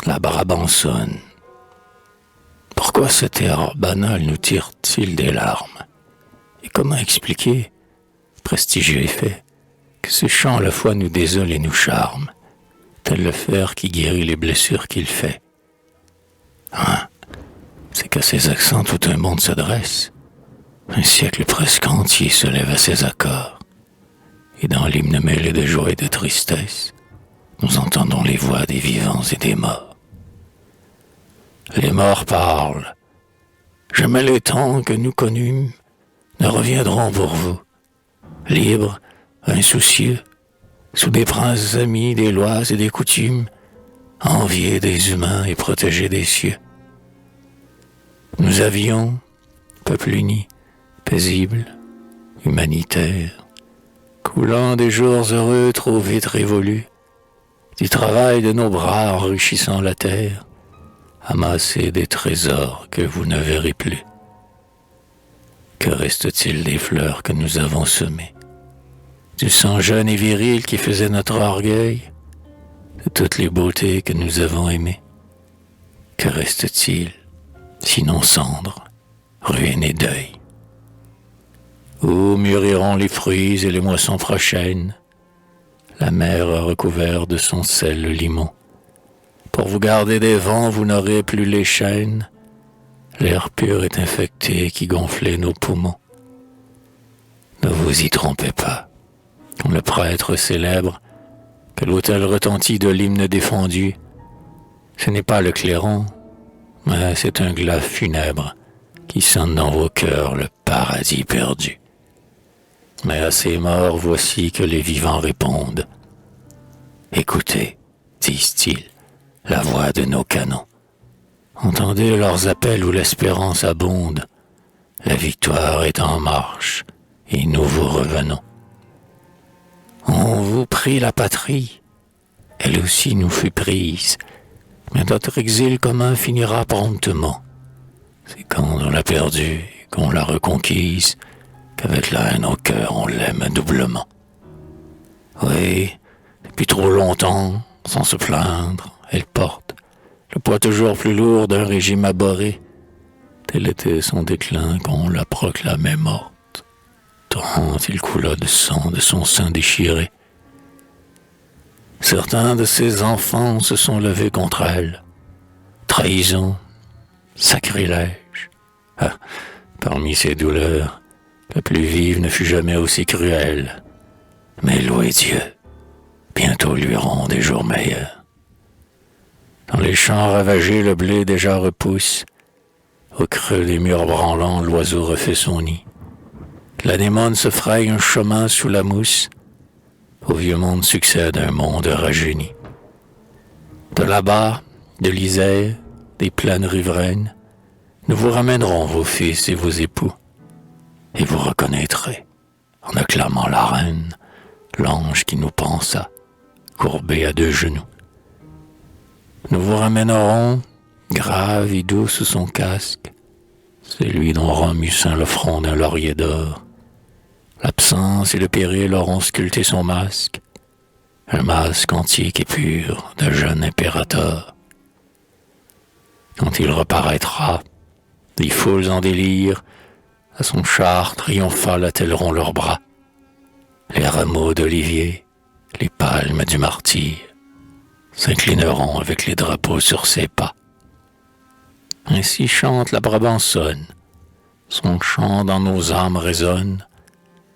La Brabançonne. Pourquoi cet air banal nous tire-t-il des larmes? Et comment expliquer, prestigieux et fait, que ce chant à la fois nous désole et nous charme, tel le fer qui guérit les blessures qu'il fait? Hein? C'est qu'à ses accents tout un monde se dresse. Un siècle presque entier se lève à ses accords. Et dans l'hymne mêlé de joie et de tristesse, nous entendons les voix des vivants et des morts. Les morts parlent. Jamais les temps que nous connûmes ne reviendront pour vous. Libres, insoucieux, sous des princes amis des lois et des coutumes, enviés des humains et protégés des cieux. Nous avions, peuple uni, paisible, humanitaire, coulant des jours heureux trop vite révolus, du travail de nos bras enrichissant la terre, amasser des trésors que vous ne verrez plus. Que reste-t-il des fleurs que nous avons semées, du sang jeune et viril qui faisait notre orgueil, de toutes les beautés que nous avons aimées? Que reste-t-il, sinon cendres, ruines et deuil? Où mûriront les fruits et les moissons prochaines? La mer a recouvert de son sel le limon. Pour vous garder des vents, vous n'aurez plus les chaînes. L'air pur est infecté qui gonflait nos poumons. Ne vous y trompez pas. Quand le prêtre célèbre, que l'autel retentit de l'hymne défendu, ce n'est pas le clairon, mais c'est un glas funèbre qui sonne dans vos cœurs le paradis perdu. Mais à ces morts, voici que les vivants répondent. Écoutez, disent-ils, la voix de nos canons. Entendez leurs appels où l'espérance abonde. La victoire est en marche et nous vous revenons. On vous prit la patrie, elle aussi nous fut prise, mais notre exil commun finira promptement. C'est quand on l'a perdue et qu'on l'a reconquise qu'avec la haine au cœur on l'aime doublement. Oui, depuis trop longtemps, sans se plaindre, elle porte le poids toujours plus lourd d'un régime abhorré. Tel était son déclin qu'on la proclamait morte, tant il coula de sang de son sein déchiré. Certains de ses enfants se sont levés contre elle. Trahison, sacrilège. Ah, parmi ces douleurs, la plus vive ne fut jamais aussi cruelle. Mais louez Dieu, bientôt luiront des jours meilleurs. Dans les champs ravagés, le blé déjà repousse. Au creux des murs branlants, l'oiseau refait son nid. L'anémone se fraye un chemin sous la mousse. Au vieux monde succède un monde rajeuni. De là-bas, de l'Isère, des plaines riveraines, nous vous ramènerons vos fils et vos époux. Et vous reconnaîtrez, en acclamant la reine, l'ange qui nous pensa, courbé à deux genoux. Nous vous ramènerons, grave et doux sous son casque, celui dont Romussin le front d'un laurier d'or. L'absence et le péril auront sculpté son masque, un masque antique et pur d'un jeune impérateur. Quand il reparaîtra, les foules en délire, à son char triomphal attelleront leurs bras. Les rameaux d'olivier, les palmes du martyr, s'inclineront avec les drapeaux sur ses pas. Ainsi chante la Brabançonne, son chant dans nos âmes résonne,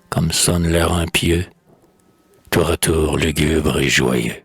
comme sonne l'air impieux, tour à tour lugubre et joyeux.